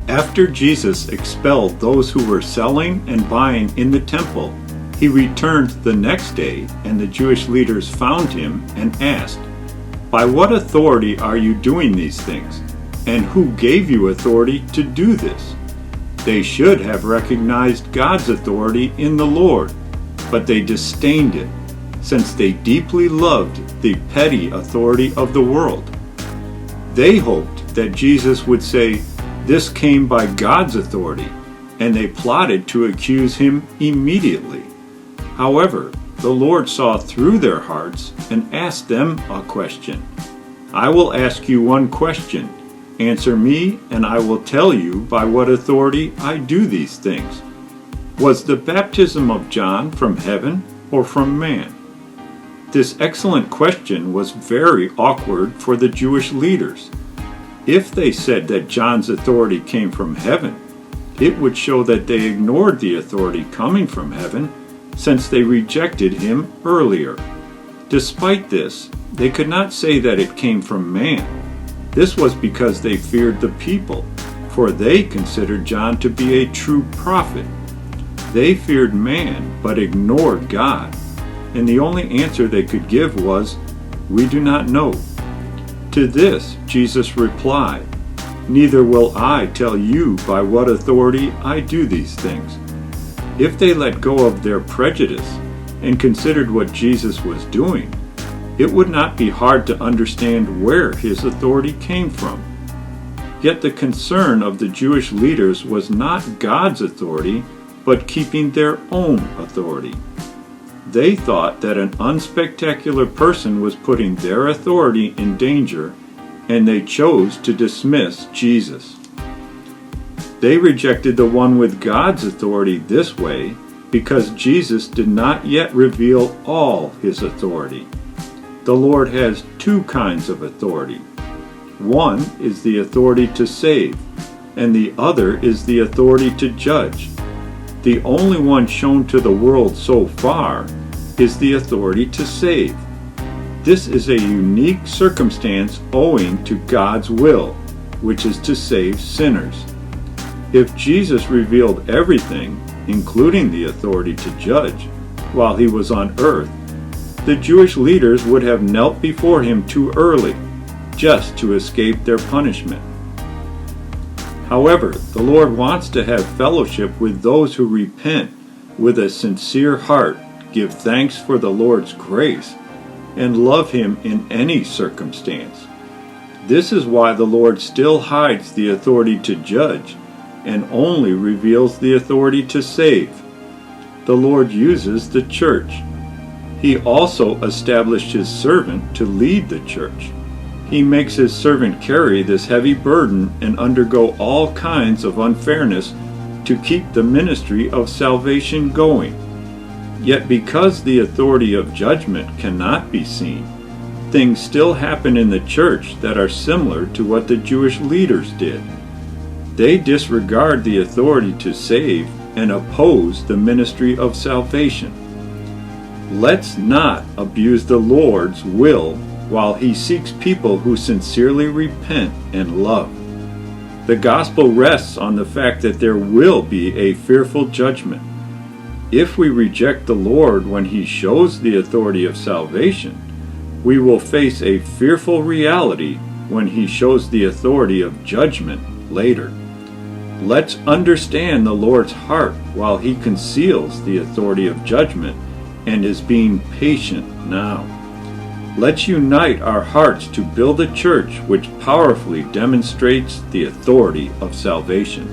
After Jesus expelled those who were selling and buying in the temple, he returned the next day, and the Jewish leaders found him and asked, "By what authority are you doing these things? And who gave you authority to do this?" They should have recognized God's authority in the Lord, but they disdained it, since they deeply loved the petty authority of the world. They hoped that Jesus would say, "This came by God's authority," and they plotted to accuse him immediately. However, the Lord saw through their hearts and asked them a question. "I will ask you one question. Answer me, and I will tell you by what authority I do these things. Was the baptism of John from heaven or from man?" This excellent question was very awkward for the Jewish leaders. If they said that John's authority came from heaven, it would show that they ignored the authority coming from heaven, since they rejected him earlier. Despite this, they could not say that it came from man. This was because they feared the people, for they considered John to be a true prophet. They feared man, but ignored God, and the only answer they could give was, "We do not know." To this, Jesus replied, "Neither will I tell you by what authority I do these things." If they let go of their prejudice and considered what Jesus was doing, it would not be hard to understand where his authority came from. Yet the concern of the Jewish leaders was not God's authority, but keeping their own authority. They thought that an unspectacular person was putting their authority in danger, and they chose to dismiss Jesus. They rejected the one with God's authority this way because Jesus did not yet reveal all his authority. The Lord has two kinds of authority. One is the authority to save, and the other is the authority to judge. The only one shown to the world so far is the authority to save. This is a unique circumstance owing to God's will, which is to save sinners. If Jesus revealed everything, including the authority to judge, while he was on earth, the Jewish leaders would have knelt before him too early, just to escape their punishment. However, the Lord wants to have fellowship with those who repent with a sincere heart, give thanks for the Lord's grace, and love him in any circumstance. This is why the Lord still hides the authority to judge and only reveals the authority to save. The Lord uses the church. He also established his servant to lead the church. He makes his servant carry this heavy burden and undergo all kinds of unfairness to keep the ministry of salvation going. Yet because the authority of judgment cannot be seen, things still happen in the church that are similar to what the Jewish leaders did. They disregard the authority to save and oppose the ministry of salvation. Let's not abuse the Lord's will while he seeks people who sincerely repent and love. The gospel rests on the fact that there will be a fearful judgment. If we reject the Lord when he shows the authority of salvation, we will face a fearful reality when he shows the authority of judgment later. Let's understand the Lord's heart while he conceals the authority of judgment and is being patient now. Let's unite our hearts to build a church which powerfully demonstrates the authority of salvation.